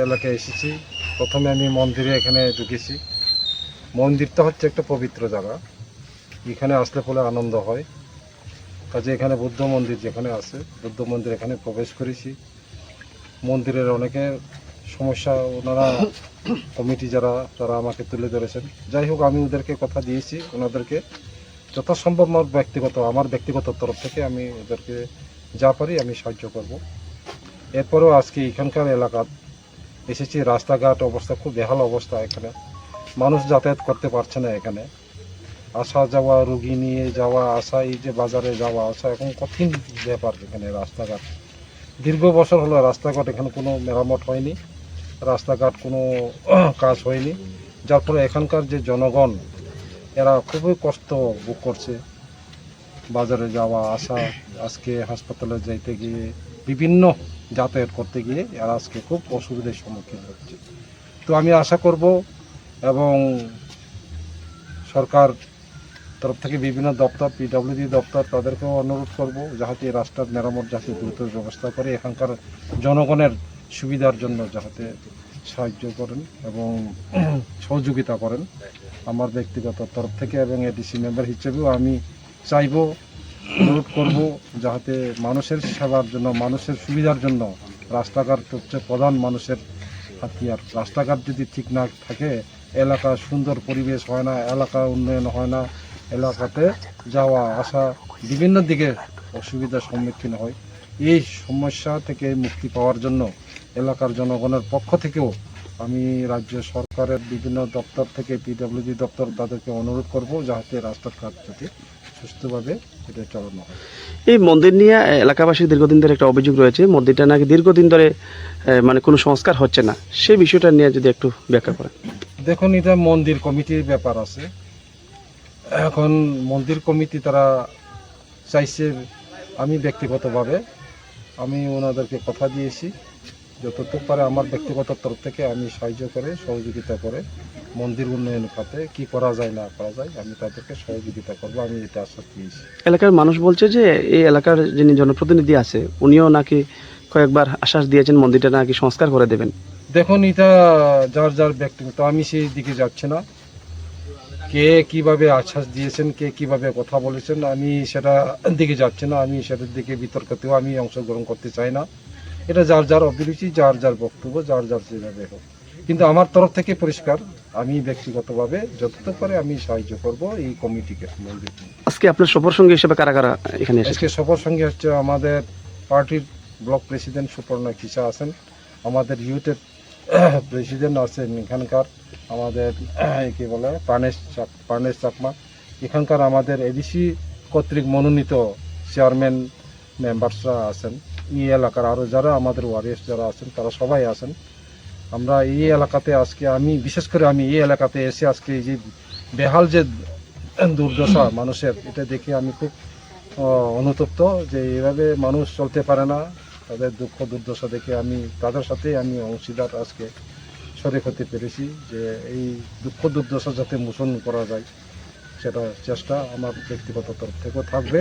এলাকায় এসেছি। প্রথমে আমি মন্দিরে এখানে ঢুকেছি। মন্দিরটা হচ্ছে একটা পবিত্র জায়গা, এখানে আসলে পরে আনন্দ হয়। কাজে এখানে বুদ্ধ মন্দির যেখানে আছে, বুদ্ধ মন্দির এখানে প্রবেশ করেছি। মন্দিরের অনেকে সমস্যা ওনারা কমিটি যারা তারা আমাকে তুলে ধরেছেন। যাই হোক, আমি ওদেরকে কথা দিয়েছি, ওনাদেরকে যথাসম্ভব আমার ব্যক্তিগত তরফ থেকে আমি ওদেরকে যা পারি আমি সাহায্য করব। এরপরেও আজকে এখানকার এলাকা এসেছি, রাস্তাঘাট অবস্থা খুব বেহাল অবস্থা। এখানে মানুষ যাতায়াত করতে পারছে না। এখানে আসা যাওয়া, রুগী নিয়ে যাওয়া আসা, এই যে বাজারে যাওয়া আসা এখন কঠিন ব্যাপার। এখানে রাস্তাঘাট দীর্ঘ বছর হলো রাস্তাঘাট এখানে কোনো মেরামত হয়নি, রাস্তাঘাট কোনো কাজ হয়নি, যার ফলে এখানকার যে জনগণ এরা খুবই কষ্ট ভোগ করছে। বাজারে যাওয়া আসা, আজকে হাসপাতালে যাইতে গিয়ে বিভিন্ন যাতায়াত করতে গিয়ে এরা আজকে খুব অসুবিধার সম্মুখীন হচ্ছে। তো আমি আশা করব এবং সরকার তরফ থেকে বিভিন্ন দপ্তর, পিডব্লিউডি দপ্তর, তাদেরকেও অনুরোধ করব যাতে রাস্তার মেরামত যাতে দ্রুত ব্যবস্থা করে এখানকার জনগণের সুবিধার জন্য যাতে সাহায্য করেন এবং সহযোগিতা করেন। আমার ব্যক্তিগত তরফ থেকে এবং এডিসি মেম্বার হিসেবেও আমি চাইব, অনুরোধ করব যাতে মানুষের সেবার জন্য, মানুষের সুবিধার জন্য রাস্তাঘাট হচ্ছে প্রধান মানুষের হাতিয়ার। রাস্তাঘাট যদি ঠিক না থাকে এলাকা সুন্দর পরিবেশ হয় না, এলাকা উন্নয়ন হয় না, এলাকাতে যাওয়া আসা বিভিন্ন দিকে অসুবিধার সম্মুখীন হয়। এই সমস্যা থেকে মুক্তি পাওয়ার জন্য এলাকার জনগণের পক্ষ থেকেও আমি রাজ্য সরকারের বিভিন্ন দপ্তর থেকে, পিডব্লিউডি দপ্তর, তাদেরকে অনুরোধ করব যাতে রাস্তাঘাট যাতে সুস্থভাবে এটা চালানো হয়। এই মন্দির নিয়ে এলাকাবাসীর দীর্ঘদিন ধরে একটা অভিযোগ রয়েছে, মন্দিরটা নাকি দীর্ঘদিন ধরে মানে কোনো সংস্কার হচ্ছে না, সেই বিষয়টা নিয়ে যদি একটু ব্যাখ্যা করেন। দেখুন, এটা মন্দির কমিটির ব্যাপার আছে। এখন মন্দির কমিটি তারা চাইছে, আমি ব্যক্তিগতভাবে আমি ওনাদেরকে কথা দিয়েছি যতটুকু পারে আমার ব্যক্তিগত তরফ থেকে আমি সাহায্য করে, সহযোগিতা করে মন্দির উন্নয়ন খাতে কী করা যায় না করা যায় আমি তাদেরকে সহযোগিতা করবো, আমি এটা আশ্বাস দিয়েছি। এলাকার মানুষ বলছে যে এই এলাকার যিনি জনপ্রতিনিধি আছে উনিও নাকি কয়েকবার আশ্বাস দিয়েছেন মন্দিরটা নাকি সংস্কার করে দেবেন। দেখুন, এটা যার যার ব্যক্তিগত, আমি সেই দিকে যাচ্ছি না। কে কিভাবে আশ্বাস দিয়েছেন, কে কিভাবে কথা বলেছেন, আমি সেটা দিকে যাচ্ছি না। আমি সেটার দিকে বিতর্কতেও আমি অংশগ্রহণ করতে চাই না। এটা যার যার অভিরুচি, যার যার বক্তব্য, যার যার যেভাবে হোক। কিন্তু আমার তরফ থেকে পরিষ্কার, আমি ব্যক্তিগতভাবে যতটুকু পারে আমি সাহায্য করব এই কমিটিকে। আজকে আপনার সফর সঙ্গী হিসেবে কারা কারা এখানে এসেছে? আজকে সফর সঙ্গে হচ্ছে আমাদের পার্টির ব্লক প্রেসিডেন্ট সুপর্ণা কিসা আছেন, আমাদের ইউথের প্রেসিডেন্ট আছেন এখানকার, আমাদের কি বলে প্রাণেশ চাকমা, এখানকার আমাদের এডিসি কর্তৃক মনোনীত চেয়ারম্যান মেম্বার্সরা আছেন, এই এলাকার আরও যারা আমাদের ওয়ারিয়ার্স যারা আছেন তারা সবাই আছেন। আমরা এই এলাকাতে আজকে আমি বিশেষ করে আমি এই এলাকাতে এসে আজকে এই যে বেহাল যে দুর্দশা মানুষের, এটা দেখে আমি খুব অনুতপ্ত যে এইভাবে মানুষ চলতে পারে না। তাদের দুঃখ দুর্দশা দেখে আমি তাদের সাথে আমি অংশীদার আজকে শরিক হতে পেরেছি, যে এই দুঃখ দুর্দশা যাতে মোচন করা যায় সেটা চেষ্টা আমার ব্যক্তিগত তরফ থেকেও থাকবে।